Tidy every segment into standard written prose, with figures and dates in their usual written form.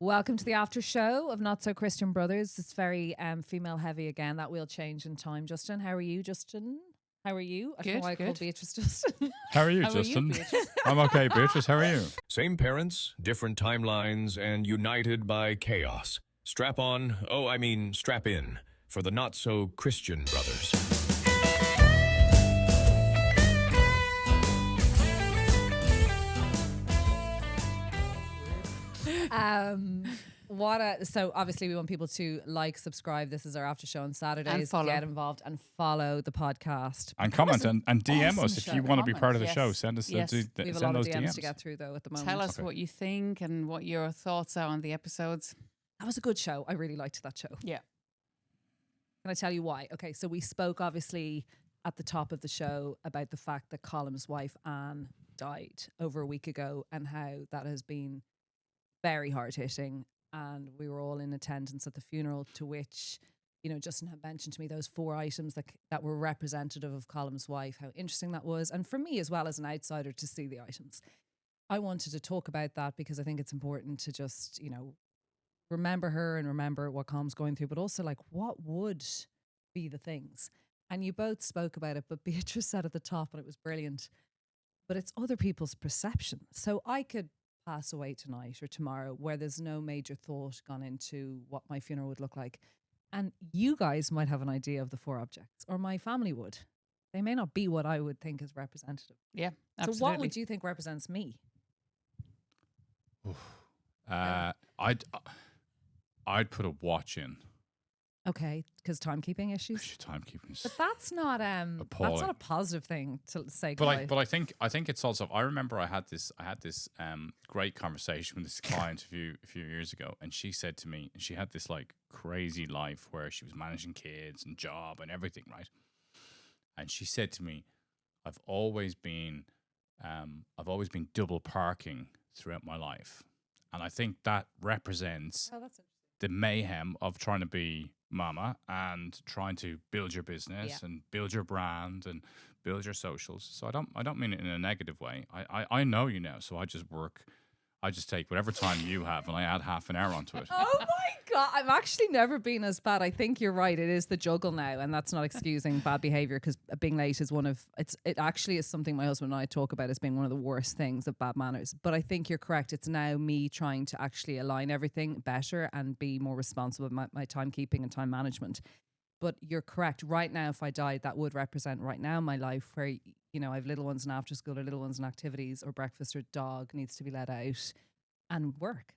Welcome to the after show of Not So Christian Brothers. It's very female heavy again. That will change in time. Justin, how are you, Justin? How are you? I don't know why I called Beatrice Justin. How are you, Justin? I'm okay, Beatrice. How are you? Same parents, different timelines, and united by chaos. Strap on, strap in, for the Not So Christian Brothers. So obviously we want people to like, subscribe. This is our after show on Saturdays. Get involved and follow the podcast. And comment and DM awesome us if show. you want to be part of the Yes. show. Send us We have a send lot of those DMs to get through though at the moment. Tell us what you think and what your thoughts are on the episodes. That was a good show. I really liked that show. Yeah. Can I tell you why? Okay, so we spoke obviously at the top of the show about the fact that Colm's wife Anne died over a week ago and how that has been very hard hitting. And we were all in attendance at the funeral, to which, you know, Justin had mentioned to me those 4 items that were representative of Colm's wife, how interesting that was. And for me as well as an outsider to see the items. I wanted to talk about that because I think it's important to just, you know, remember her and remember what Colm's going through, but also like what would be the things. And you both spoke about it, but Beatrice said at the top, and it was brilliant, but it's other people's perception. So I could pass away tonight or tomorrow where there's no major thought gone into what my funeral would look like. And you guys might have an idea of the 4 objects, or my family would. They may not be what I would think is representative. Yeah, absolutely. So what would you think represents me? I'd put a watch in. Okay, because timekeeping issues. Timekeeping is But that's not a positive thing to say. But I think it's also. I remember I had this great conversation with this client a few years ago, and she said to me, she had this like crazy life where she was managing kids and job and everything, right? And she said to me, I've always been double parking throughout my life, and I think that represents the mayhem of trying to be mama and trying to build your business and build your brand and build your socials. So I don't mean it in a negative way. I know you now, so I just take whatever time you have and I add half an hour onto it. Oh my God, I've actually never been as bad. I think you're right. It is the juggle now, and that's not excusing bad behavior, because being late is it actually is something my husband and I talk about as being one of the worst things of bad manners. But I think you're correct. It's now me trying to actually align everything better and be more responsible with my timekeeping and time management. But you're correct. Right now, if I died, that would represent right now my life where, you know, I have little ones in after school or little ones in activities or breakfast or dog needs to be let out, and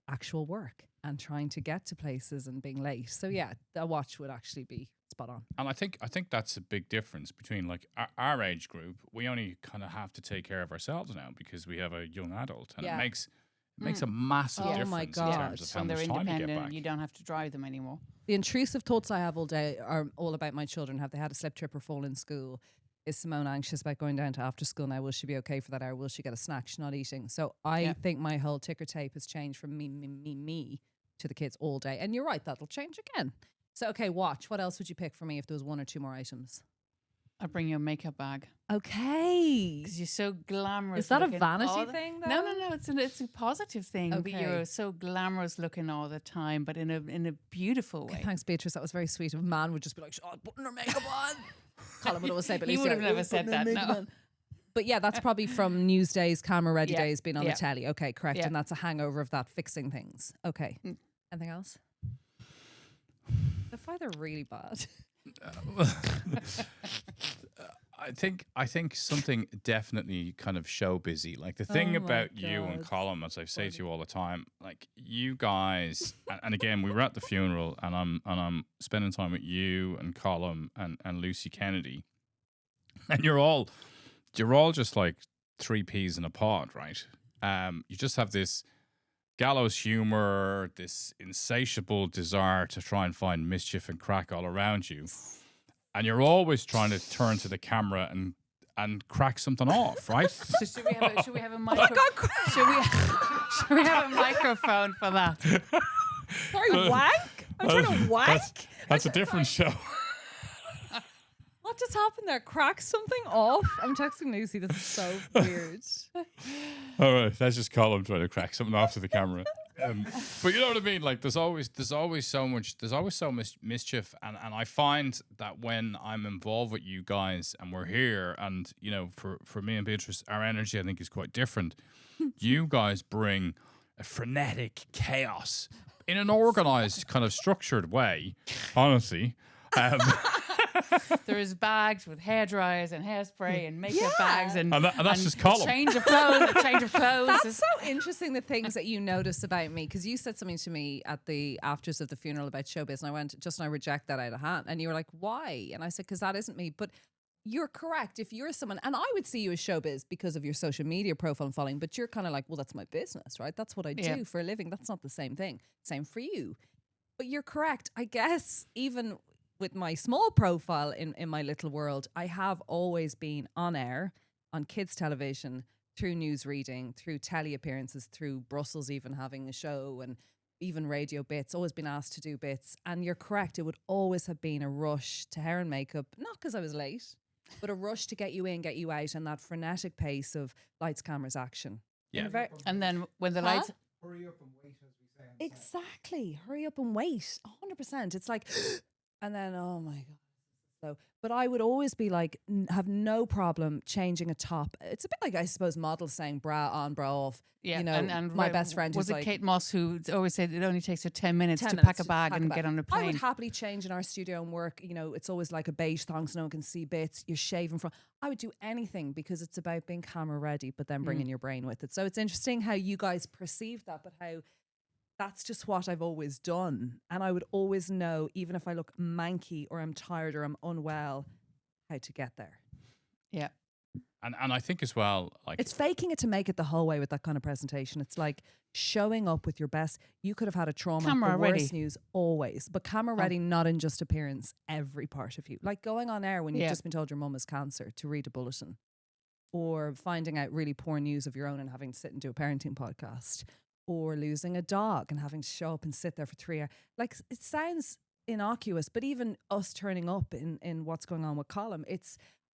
actual work, and trying to get to places and being late. So yeah, the watch would actually be spot on. And I think that's a big difference between like our age group. We only kind of have to take care of ourselves now because we have a young adult, and it makes a massive difference my in God. terms of how When they're much time you get independent, back. you don't have to drive them anymore. The intrusive thoughts I have all day are all about my children. Have they had a slip, trip, or fall in school? Is Simone anxious about going down to after school now? Will she be okay for that hour? Will she get a snack? She's not eating. So I think my whole ticker tape has changed from me to the kids all day. And you're right, that'll change again. So, okay, watch. What else would you pick for me if there was 1 or 2 more items? I'd bring you a makeup bag. Okay. Because you're so glamorous. Is that a looking vanity thing, though? No. It's a positive thing. But Okay. you're so glamorous looking all the time, but in a beautiful way. Okay, thanks, Beatrice. That was very sweet. A man would just be like, "Oh, putting her makeup on." Colin would always say, but He Lucy, would have "Oh, never said putting her that, makeup no. on." But yeah, that's probably from news days, camera ready Yeah, days, being on the yeah. telly. Okay, correct. Yeah. And that's a hangover of that fixing things. Okay. Anything else? So far, they're really bad. I think something definitely kind of show busy. Like the thing Oh my about you and God. Colm, as I say to you all the time, like you guys, and again, we were at the funeral, and I'm spending time with you and Colm and Lucy Kennedy, and you're all just like 3 peas in a pod, right? You just have this gallows humor, this insatiable desire to try and find mischief and crack all around you. And you're always trying to turn to the camera and crack something off, right? So should we have a microphone? Should we have a microphone for that? Sorry, wank? I'm trying to wank? That's a different show. What just happened there? Crack something off? I'm texting Lucy. This is so weird. All right, let's just call him trying to crack something off to the camera. But you know what I mean? Like there's always so much mischief, and I find that when I'm involved with you guys and we're here, and you know, for me and Beatrice, our energy I think is quite different. You guys bring a frenetic chaos in an organized kind of structured way, honestly. There is bags with hair dryers and hairspray and makeup bags and that's just Colm. A change of clothes. That's so interesting, the things that you notice about me, because you said something to me at the afters of the funeral about showbiz, and I went, Justin, I reject that out of hand. And you were like, why? And I said, because that isn't me. But you're correct. If you're someone, and I would see you as showbiz because of your social media profile and following, but you're kind of like, well, that's my business, right? That's what I do for a living. That's not the same thing. Same for you. But you're correct. I guess even with my small profile in my little world, I have always been on air, on kids' television, through news reading, through telly appearances, through Brussels even having a show, and even radio bits, always been asked to do bits. And you're correct, it would always have been a rush to hair and makeup, not because I was late, but a rush to get you in, get you out, and that frenetic pace of lights, cameras, action. Yeah. And then when the lights... Hurry up and wait, as we say. Exactly. Hurry up and wait. 100%. It's like... And then, oh my God. So, but I would always be like, have no problem changing a top. It's a bit like, I suppose, models saying bra on, bra off. Yeah, you know, and my best friend was who's it like, Kate Moss who always said it only takes her 10 minutes 10 to minutes pack a bag and get on a plane. I would happily change in our studio and work. You know, it's always like a beige thong so no one can see bits. You're shaving from. I would do anything because it's about being camera ready, but then bringing your brain with it. So it's interesting how you guys perceive that, but how that's just what I've always done. And I would always know, even if I look manky or I'm tired or I'm unwell, how to get there. Yeah. And I think as well, like, it's faking it to make it the whole way with that kind of presentation. It's like showing up with your best. You could have had a trauma, camera the ready. worst news always, but camera ready, not in just appearance, every part of you. Like going on air when you've just been told your mum has cancer to read a bulletin, or finding out really poor news of your own and having to sit and do a parenting podcast, or losing a dog and having to show up and sit there for 3 hours. Like, it sounds innocuous, but even us turning up in what's going on with Colm,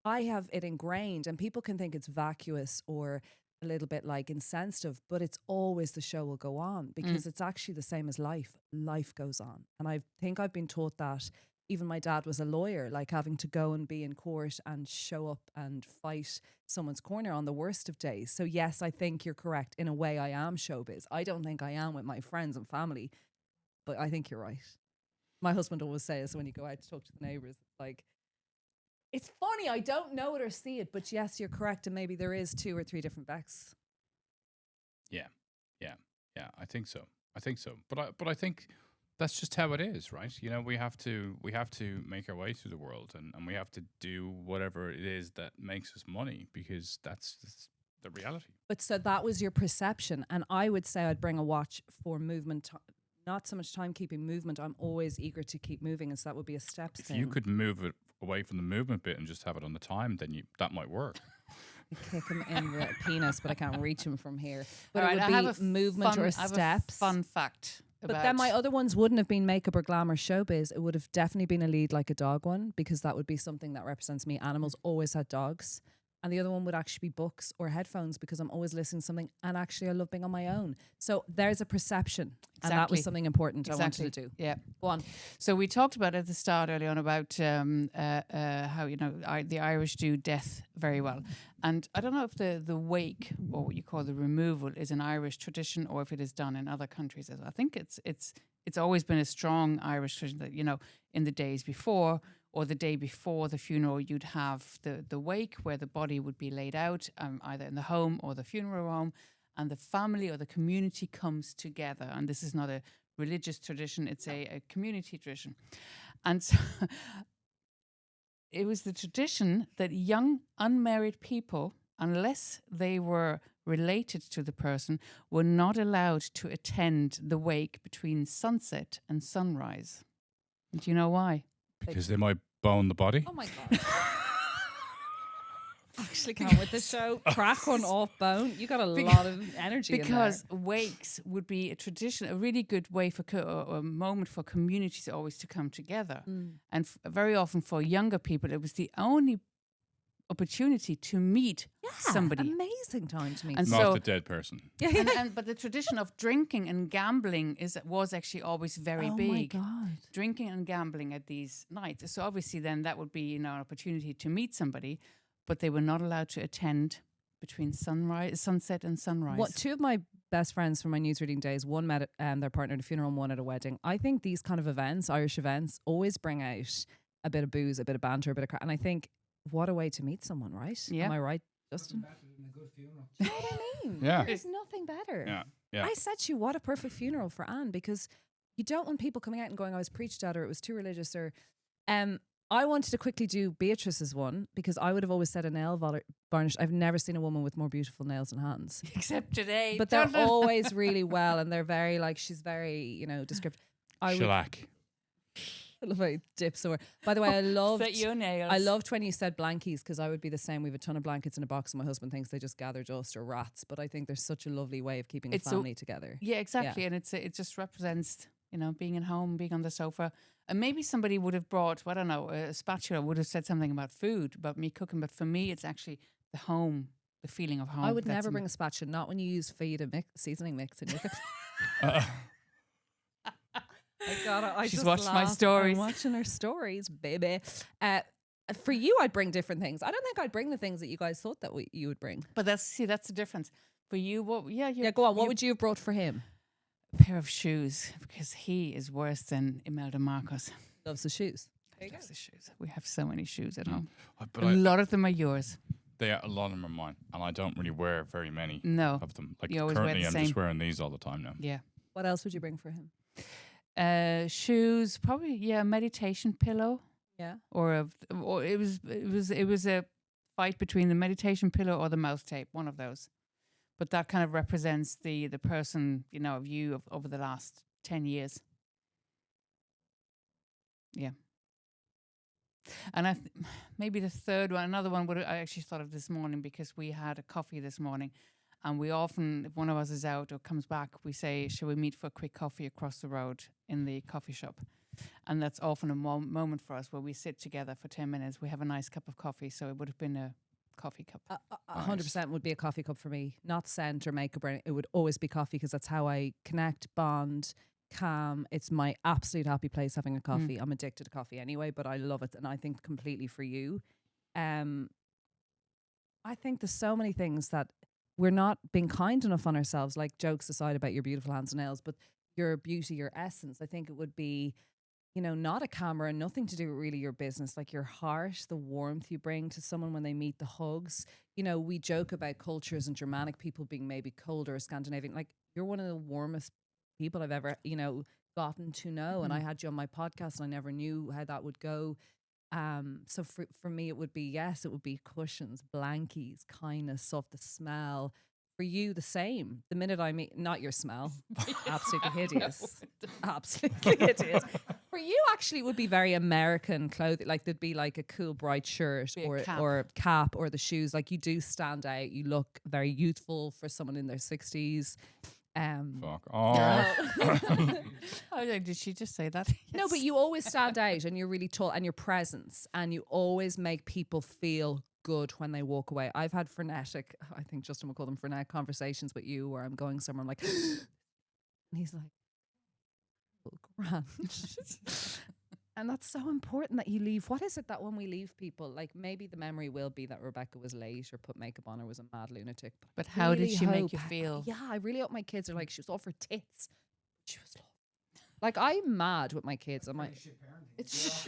I have it ingrained, and people can think it's vacuous or a little bit like insensitive, but it's always the show will go on, because it's actually the same as life. Life goes on. And I think I've been taught that. Even my dad was a lawyer, like having to go and be in court and show up and fight someone's corner on the worst of days. So yes, I think you're correct. In a way, I am showbiz. I don't think I am with my friends and family, but I think you're right. My husband always says when you go out to talk to the neighbours, like, it's funny, I don't know it or see it, but yes, you're correct, and maybe there is 2 or 3 different Becks. Yeah, I think so. But I think that's just how it is, right? You know, we have to make our way through the world, and we have to do whatever it is that makes us money, because that's the reality. But so that was your perception, and I would say I'd bring a watch for movement, not so much timekeeping, movement. I'm always eager to keep moving, and so that would be a steps thing. If you could move it away from the movement bit and just have it on the time, then that might work. Kick him in the penis, but I can't reach him from here. But All right, it I would have be movement or I have steps. a fun fact. But then my other ones wouldn't have been makeup or glamour showbiz. It would have definitely been a lead like a dog one, because that would be something that represents me. Animals always had dogs. And the other one would actually be books or headphones, because I'm always listening to something, and actually I love being on my own. So there's a perception. And that was something important I wanted to do. Yeah. Go on. So we talked about at the start early on about how, you know, the Irish do death very well. And I don't know if the wake, or what you call the removal, is an Irish tradition, or if it is done in other countries. I think it's always been a strong Irish tradition that, you know, in the days before, or the day before the funeral, you'd have the wake, where the body would be laid out, either in the home or the funeral home, and the family or the community comes together. And this is not a religious tradition, it's a community tradition. And so it was the tradition that young unmarried people, unless they were related to the person, were not allowed to attend the wake between sunset and sunrise. Do you know why? Because they might bone the body. Oh my God. Actually, come with the show. Crack one off bone. You got a lot of energy because in there. wakes would be a tradition, a really good way for a moment for communities always to come together. And very often for younger people, it was the only opportunity to meet somebody. Amazing time to meet. And Not so, the dead person. but the tradition of drinking and gambling was actually always very big. Oh my God. Drinking and gambling at these nights. So obviously, then that would be an opportunity to meet somebody, but they were not allowed to attend between sunset and sunrise. What, two of my best friends from my newsreading days, one met their partner at a funeral and one at a wedding. I think these kind of events, Irish events, always bring out a bit of booze, a bit of banter, a bit of and I think, what a way to meet someone, right? Yeah. Am I right, Justin? Better than a good funeral. Do you know what I mean? Yeah. There's nothing better. Yeah. Yeah. I said to you, what a perfect funeral for Anne, because you don't want people coming out and going, I was preached at, or it was too religious, or I wanted to quickly do Beatrice's one because I would have always said a nail varnish. I've never seen a woman with more beautiful nails and hands. Except today. But they're always really well, and they're very, like, she's very, descriptive. Shellac. I love how it dips over. By the way, I loved Is that your nails? I loved when you said blankies, because I would be the same. We have a ton of blankets in a box and my husband thinks they just gather dust or rats. But I think there's such a lovely way of keeping a family together. Yeah, exactly. And it just represents, being at home, being on the sofa. And maybe somebody would have brought, I don't know, a spatula, would have said something about food, about me cooking. But for me, it's actually the home, the feeling of home. I would never bring a spatula, not when you use feed a seasoning mix in your She's watched my stories. I'm watching her stories, baby. For you, I'd bring different things. I don't think I'd bring the things that you guys thought that you would bring. But that's the difference. For you, Go on. What would you have brought for him? A pair of shoes, because he is worse than Imelda Marcos. Loves the shoes. He loves the shoes. We have so many shoes at home. But A lot of them are yours. a lot of them are mine, and I don't really wear very many No. of them. Like You always wear currently, the I'm same. just wearing these all the time now. Yeah. What else would you bring for him? Shoes, probably a meditation pillow, Yeah. or it was a fight between the meditation pillow or the mouth tape, one of those. But that kind of represents the person, of you over the last 10 years. Yeah. And maybe the third one, another one I actually thought of this morning, because we had a coffee this morning. And we often, if one of us is out or comes back, we say, shall we meet for a quick coffee across the road in the coffee shop? And that's often a moment for us where we sit together for 10 minutes. We have a nice cup of coffee. So it would have been a coffee cup. 100% would be a coffee cup for me. Not scent or makeup or anything. It would always be coffee, because that's how I connect, bond, calm. It's my absolute happy place, having a coffee. I'm addicted to coffee anyway, but I love it. And I think completely for you. I think there's so many things that we're not being kind enough on ourselves, like jokes aside about your beautiful hands and nails, but your beauty, your essence. I think it would be, not a camera, nothing to do with really your business, like your heart, the warmth you bring to someone when they meet, the hugs. We joke about cultures and Germanic people being maybe colder or Scandinavian. Like, you're one of the warmest people I've ever, gotten to know. And I had you on my podcast and I never knew how that would go. So for me, it would be cushions, blankies, kindness, soft, the smell. For you, the same. The minute I meet, not your smell, absolutely hideous, absolutely hideous. For you, actually, it would be very American clothing. Like, there'd be like a cool, bright shirt or cap or the shoes. Like, you do stand out. You look very youthful for someone in their 60s. Fuck off. Oh, did she just say that? No, but you always stand out, and you're really tall, and your presence, and you always make people feel good when they walk away. I've had frenetic, I think Justin would call them frenetic conversations with you, where I'm going somewhere, I'm like, and he's like, oh, grand. And that's so important that you leave. What is it that when we leave people, like, maybe the memory will be that Rebecca was late or put makeup on or was a mad lunatic. But I how did really she make hope- you feel? Yeah, I really hope my kids are like, she was off her tits. She was lovely. Like, I'm mad with my kids. I'm like, it's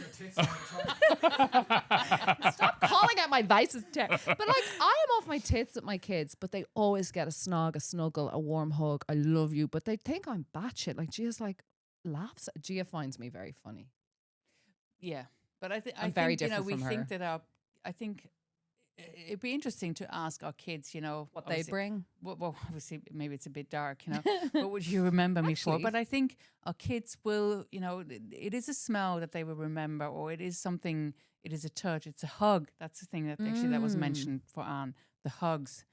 stop calling out my vices. But like, I am off my tits with my kids, but they always get a snog, a snuggle, a warm hug. I love you. But they think I'm batshit. Like, Gia's like, laughs. Gia finds me very funny. Yeah, but I think very different we from think her. that I think it'd be interesting to ask our kids, What they obviously- bring. Well, obviously, maybe it's a bit dark, what would you remember me for? Actually- But I think our kids will, it is a smell that they will remember, or it is something, it is a touch, it's a hug. That's the thing that actually that was mentioned for Anne, the hugs.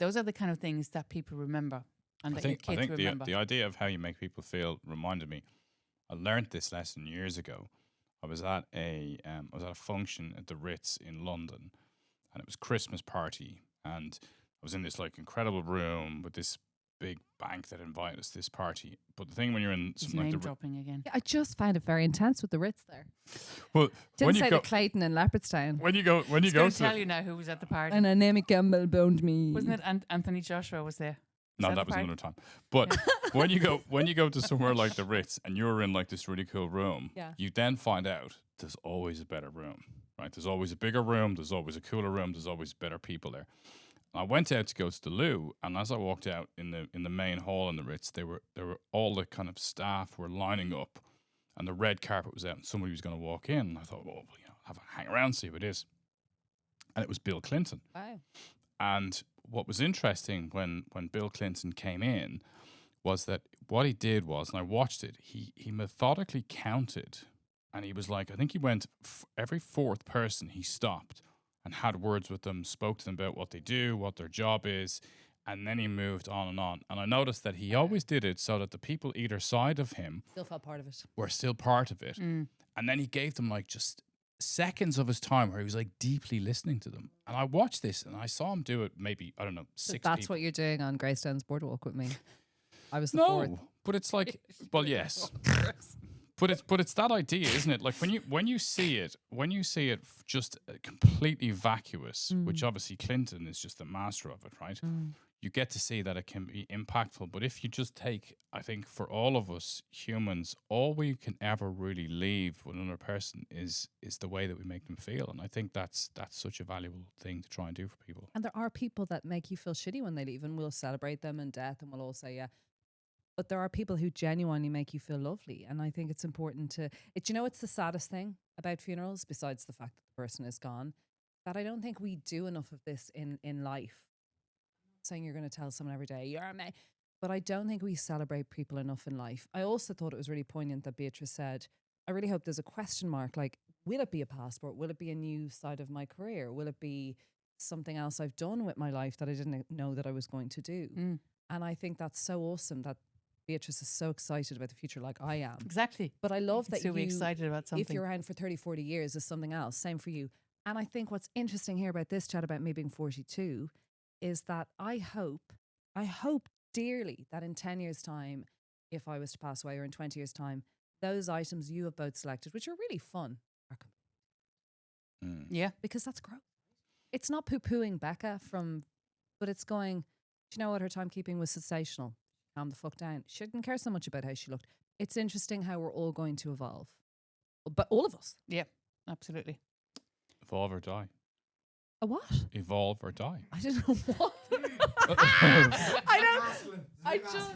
Those are the kind of things that people remember and that your kids remember. The idea of how you make people feel reminded me. I learned this lesson years ago. I was at a function at the Ritz in London, and it was Christmas party, and I was in this like incredible room with this big bank that invited us to this party. But the thing when you're in He's something like name the dropping again. Yeah, I just found it very intense with the Ritz there. well, Didn't when say you go the Clayton and Leopardstown. when you go He's going to to tell you now who was at the party. And Anemi Campbell boned me. Wasn't it Anthony Joshua was there? no, that that the was party? another time. But when you go to somewhere like the Ritz and you're in like this really cool room, Yeah. you then find out there's always a better room, right? There's always a bigger room. There's always a cooler room. There's always better people there. I went out to go to the loo, and as I walked out in the main hall in the Ritz, there were all the kind of staff were lining up, and the red carpet was out, and somebody was going to walk in. And I thought, well, have a hang around, see who it is. And it was Bill Clinton. Wow. And what was interesting when Bill Clinton came in was that what he did was, and I watched it, he methodically counted, and he was like, I think he went every fourth person he stopped and had words with them, spoke to them about what they do, what their job is, and then he moved on and on. And I noticed that he always did it so that the people either side of him Still felt part of it. were still part of it. Mm. And then he gave them like just seconds of his time where he was like deeply listening to them. And I watched this and I saw him do it maybe, I don't know, So six that's people. what you're doing on Greystone's boardwalk with me. I was the No, fourth. but it's like, well, yes. But it's that idea, isn't it? Like when you see it just completely vacuous, which obviously Clinton is just the master of it, right? You get to see that it can be impactful. But if you just take, I think for all of us humans, all we can ever really leave with another person is the way that we make them feel, and I think that's such a valuable thing to try and do for people. And there are people that make you feel shitty when they leave, and we'll celebrate them in death, and we'll all say, yeah. But there are people who genuinely make you feel lovely. And I think it's important to, it's the saddest thing about funerals, besides the fact that the person is gone, that I don't think we do enough of this in life. I'm not saying you're going to tell someone every day, you're me, but I don't think we celebrate people enough in life. I also thought it was really poignant that Beatrice said, I really hope there's a question mark, like, will it be a passport? Will it be a new side of my career? Will it be something else I've done with my life that I didn't know that I was going to do? And I think that's so awesome that Beatrice is so excited about the future like I am. Exactly. But I love that So be excited about something. if you're around for 30, 40 years is something else. Same for you. And I think what's interesting here about this chat about me being 42 is that I hope dearly that in 10 years' time, if I was to pass away, or in 20 years' time, those items you have both selected, which are really fun, are Yeah. because that's growth. It's not poo-pooing Becca but it's going, do you know what, her timekeeping was sensational. Calm the fuck down. She didn't care so much about how she looked. It's interesting how we're all going to evolve. But all of us. Yeah. Absolutely. Evolve or die. A what? Evolve or die. I don't know what. I just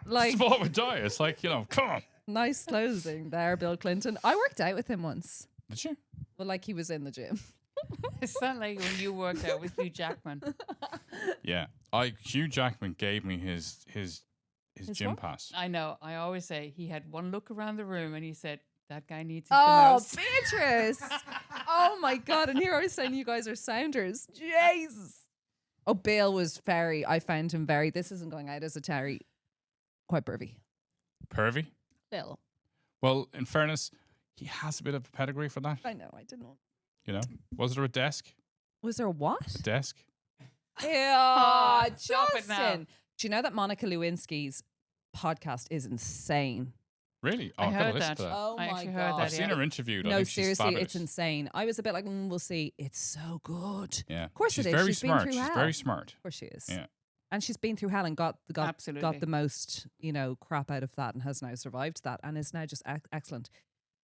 like Evolve or die. It's like, come on. nice closing there, Bill Clinton. I worked out with him once. Did you? Well, like he was in the gym. It's not like when you worked out with Hugh Jackman. Yeah. Hugh Jackman gave me his gym what? pass. I know. I always say he had one look around the room and he said, that guy needs it the Oh, most. Beatrice. Oh my God. And here I was saying you guys are sounders. Jesus. Oh, Bill was I found him this isn't going out as a Terry, quite pervy. Pervy? Bill. Well, in fairness, he has a bit of a pedigree for that. I know, I didn't know. Was there a desk? Was there a what? A desk? Yeah, Stop it now. Justin. Do you know that Monica Lewinsky's podcast is insane? Really? Oh, I I've got to heard listen that. to that. Oh I my actually God. heard that. I've seen her interviewed. I No, think she's seriously, fabulous. it's insane. I was a bit like, we'll see. It's so good. Yeah. Of course she's it is. very She's been smart. through She's hell. very smart. Of course she is. Yeah. And she's been through hell and got Absolutely. the most, crap out of that and has now survived that and is now just excellent.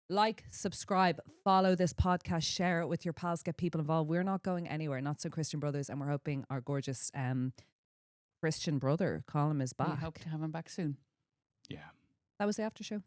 Like, subscribe, follow this podcast, share it with your pals, get people involved. We're not going anywhere, not so Christian Brothers, and we're hoping our gorgeous Christian brother, Colm, is We back. hope to have him back soon. Yeah. That was the after show.